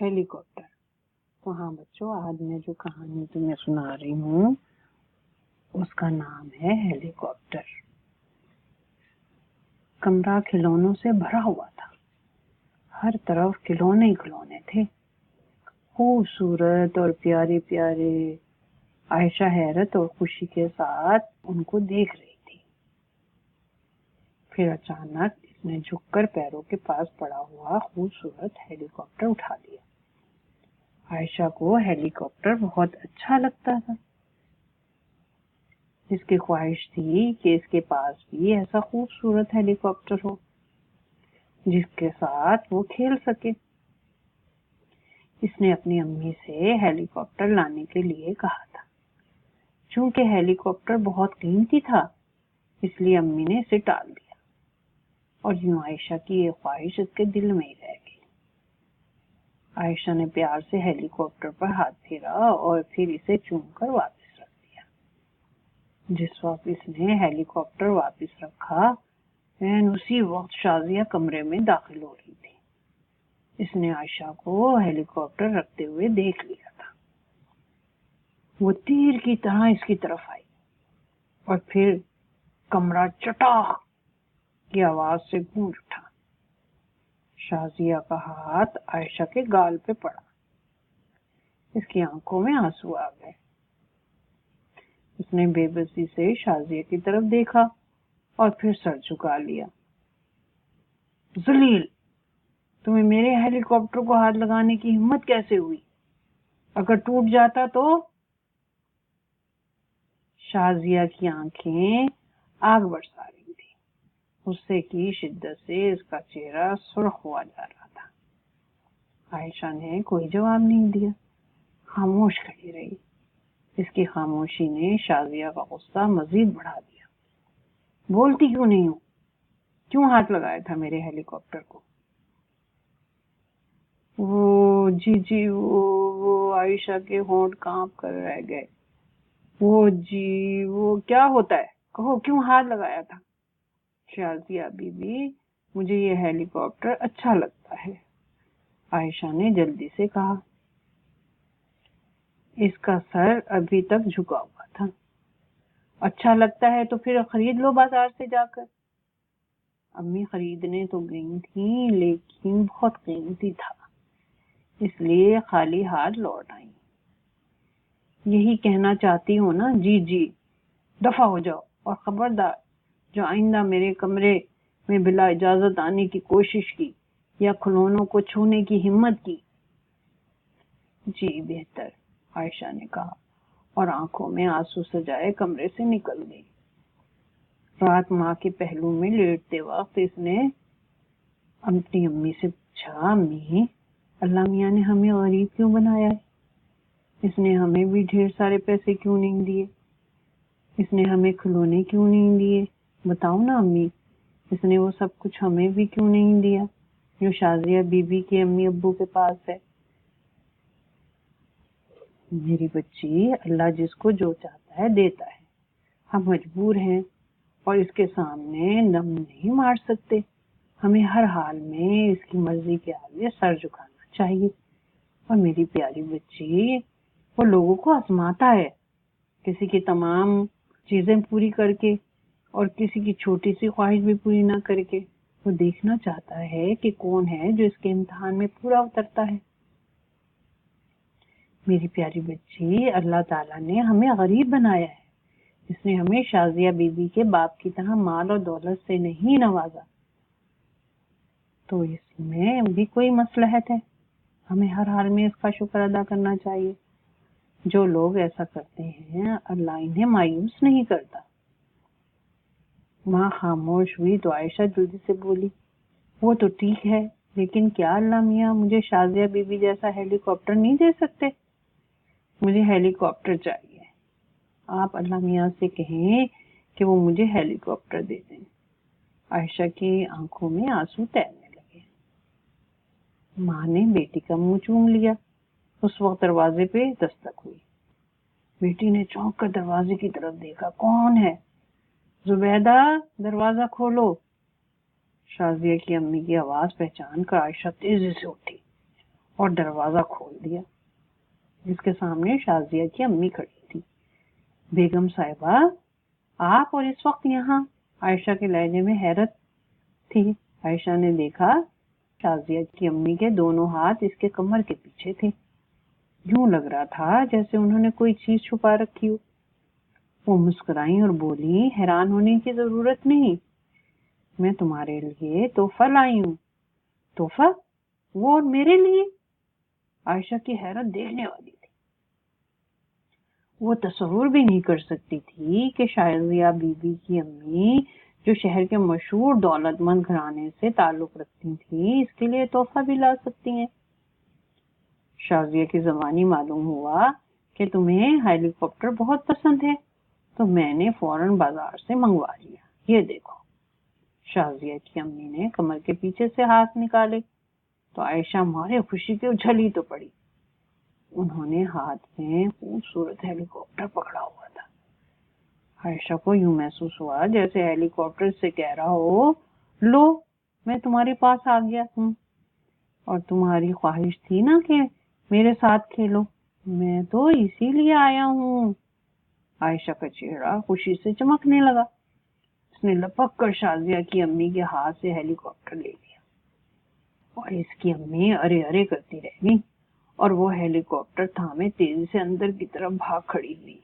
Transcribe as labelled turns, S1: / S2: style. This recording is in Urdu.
S1: ہیلی کاپٹر۔ تو ہاں بچوں، آج میں جو کہانی تمہیں سنا رہی ہوں اس کا نام ہے ہیلی کاپٹر۔ کمرہ کھلونوں سے بھرا ہوا تھا، ہر طرف کھلونے ہی کھلونے تھے، خوبصورت اور پیارے پیارے۔ عائشہ حیرت اور خوشی کے ساتھ ان کو دیکھ رہی تھی۔ پھر اچانک اس نے جھک کر پیروں کے پاس پڑا ہوا خوبصورت ہیلی کاپٹر اٹھا لیا۔ عائشہ کو ہیلی کاپٹر بہت اچھا لگتا تھا۔ اس کی خواہش تھی کہ اس کے پاس بھی ایسا خوبصورت ہیلی کاپٹر ہو جس کے ساتھ وہ کھیل سکے۔ اس نے اپنی امی سے ہیلی کاپٹر لانے کے لیے کہا تھا۔ چونکہ ہیلی کاپٹر بہت قیمتی تھا، اس لیے امی نے اسے ٹال دیا، اور یوں عائشہ کی یہ خواہش اس کے دل میں ہی رہ گئی۔ عائشہ نے پیار سے ہیلی کاپٹر پر ہاتھ پھیرا اور پھر اسے چوم کر واپس رکھ دیا۔ جس وقت اس نے ہیلی کاپٹر واپس رکھا، اسی وقت شازیہ کمرے میں داخل ہو رہی تھی۔ اس نے عائشہ کو ہیلی کاپٹر رکھتے ہوئے دیکھ لیا تھا۔ وہ تیر کی طرح اس کی طرف آئی اور پھر کمرہ چٹاخ کی آواز سے گونج اٹھا۔ شازیہ کا ہاتھ عائشہ کے گال پہ پڑا۔ اس کی آنکھوں میں آنسو آ گئے۔ اس نے بے بسی سے شازیہ کی طرف دیکھا اور پھر سر جھکا لیا۔ ذلیل، تمہیں میرے ہیلی کاپٹر کو ہاتھ لگانے کی ہمت کیسے ہوئی؟ اگر ٹوٹ جاتا تو؟ شازیہ کی آنکھیں آگ برسا رہی تھی۔ غصے کی شدت سے اس کا چہرہ سرخ ہوا جا رہا تھا۔ عائشہ نے کوئی جواب نہیں دیا، خاموش کھڑی رہی۔ اس کی خاموشی نے شازیہ کا غصہ مزید بڑھا دیا۔ بولتی کیوں نہیں ہوں؟ کیوں ہاتھ لگایا تھا میرے ہیلی کاپٹر کو؟ وہ عائشہ کے ہونٹ کانپ کر رہ گئے۔ وہ کیا ہوتا ہے؟ کہو، کیوں ہاتھ لگایا تھا؟ شازیہ بی بی، مجھے یہ ہیلی کاپٹر اچھا لگتا ہے، عائشہ نے جلدی سے کہا۔ اس کا سر ابھی تک جھکا ہوا تھا۔ اچھا لگتا ہے تو پھر خرید لو بازار سے جا کر۔ امی خریدنے تو گئی تھیں، لیکن بہت قیمتی تھا، اس لیے خالی ہاتھ لوٹ آئی۔ یہی کہنا چاہتی ہوں نا؟ جی، دفع ہو جاؤ، اور خبردار، جو آئندہ میرے کمرے میں بلا اجازت آنے کی کوشش کی یا کھلونوں کو چھونے کی ہمت کی۔ جی بہتر، عائشہ نے کہا، اور آنکھوں میں آنسو سجائے کمرے سے نکل گئی۔ رات ماں کے پہلو میں لیٹتے وقت اس نے اپنی امی سے پوچھا، امی، اللہ میاں نے ہمیں غریب کیوں بنایا ہے؟ اس نے ہمیں بھی ڈھیر سارے پیسے کیوں نہیں دیے؟ اس نے ہمیں کھلونے کیوں نہیں دیے؟ بتاؤ نا امی، اس نے وہ سب کچھ ہمیں بھی کیوں نہیں دیا جو شازیہ بی بی کے امی ابو کے پاس ہے؟ میری بچی، اللہ جس کو جو چاہتا ہے دیتا ہے۔ ہم مجبور ہیں اور اس کے سامنے دم نہیں مار سکتے۔ ہمیں ہر حال میں اس کی مرضی کے آگے سر جھکانا چاہیے۔ اور میری پیاری بچی، وہ لوگوں کو آزماتا ہے، کسی کی تمام چیزیں پوری کر کے اور کسی کی چھوٹی سی خواہش بھی پوری نہ کر کے۔ وہ دیکھنا چاہتا ہے کہ کون ہے جو اس کے امتحان میں پورا اترتا ہے۔ میری پیاری بچی، اللہ تعالیٰ نے ہمیں غریب بنایا ہے۔ اس نے ہمیں شازیہ بی بی کے باپ کی طرح مال اور دولت سے نہیں نوازا، تو اس میں بھی کوئی مصلحت ہے۔ ہمیں ہر حال میں اس کا شکر ادا کرنا چاہیے۔ جو لوگ ایسا کرتے ہیں، اللہ انہیں مایوس نہیں کرتا۔ ماں خاموش ہوئی تو عائشہ جلدی سے بولی، وہ تو ٹھیک ہے، لیکن کیا اللہ میاں مجھے شازیہ بی بی جیسا ہیلی کاپٹر نہیں دے سکتے؟ مجھے ہیلی کاپٹر چاہیے۔ آپ اللہ میاں سے کہیں کہ وہ مجھے ہیلی کاپٹر دے دیں۔ عائشہ کی آنکھوں میں آنسو تیرنے لگے۔ ماں نے بیٹی کا منہ چوم لیا۔ اس وقت دروازے پہ دستک ہوئی۔ بیٹی نے چونک کر دروازے کی طرف دیکھا۔ کون ہے؟ زبیدہ، دروازہ کھولو۔ شازیہ کی امی کی آواز پہچان کر عائشہ تیزی سے اٹھی اور دروازہ کھول دیا، جس کے سامنے شازیہ کی امی کھڑی تھی۔ بیگم صاحبہ آپ اور اس وقت یہاں؟ عائشہ کے لہجے میں حیرت تھی۔ عائشہ نے دیکھا شازیہ کی امی کے دونوں ہاتھ اس کے کمر کے پیچھے تھے، یوں لگ رہا تھا جیسے انہوں نے کوئی چیز چھپا رکھی ہو۔ وہ مسکرائیں اور بولی، حیران ہونے کی ضرورت نہیں، میں تمہارے لیے تحفہ لائی ہوں۔ تحفہ؟ وہ اور میرے لیے؟ عائشہ کی حیرت دیکھنے والی تھی۔ وہ تصور بھی نہیں کر سکتی تھی کہ شازیہ بی بی کی امی، جو شہر کے مشہور دولت مند گھرانے سے تعلق رکھتی تھی، اس کے لیے تحفہ بھی لا سکتی ہیں۔ شازیہ کی زبانی معلوم ہوا کہ تمہیں ہیلی کاپٹر بہت پسند ہے، تو میں نے فوراً بازار سے منگوا لیا، یہ دیکھو۔ شازیہ کی امی نے کمر کے پیچھے سے ہاتھ نکالے تو عائشہ مارے خوشی کے اچھلی تو پڑی۔ انہوں نے ہاتھ میں خوبصورت ہیلی کاپٹر پکڑا ہوا تھا۔ عائشہ کو یوں محسوس ہوا جیسے ہیلی کاپٹر سے کہہ رہا ہو، لو میں تمہارے پاس آ گیا ہوں، اور تمہاری خواہش تھی نا کہ میرے ساتھ کھیلو، میں تو اسی لیے آیا ہوں۔ عائشہ کا چہرہ خوشی سے چمکنے لگا۔ اس نے لپک کر شازیہ کی امی کے ہاتھ سے ہیلی کاپٹر لے لیا، اور اس کی امی ارے ارے کرتی رہ گئی، اور وہ ہیلی کاپٹر تھامے تیزی سے اندر کی طرف بھاگ کھڑی ہوئی۔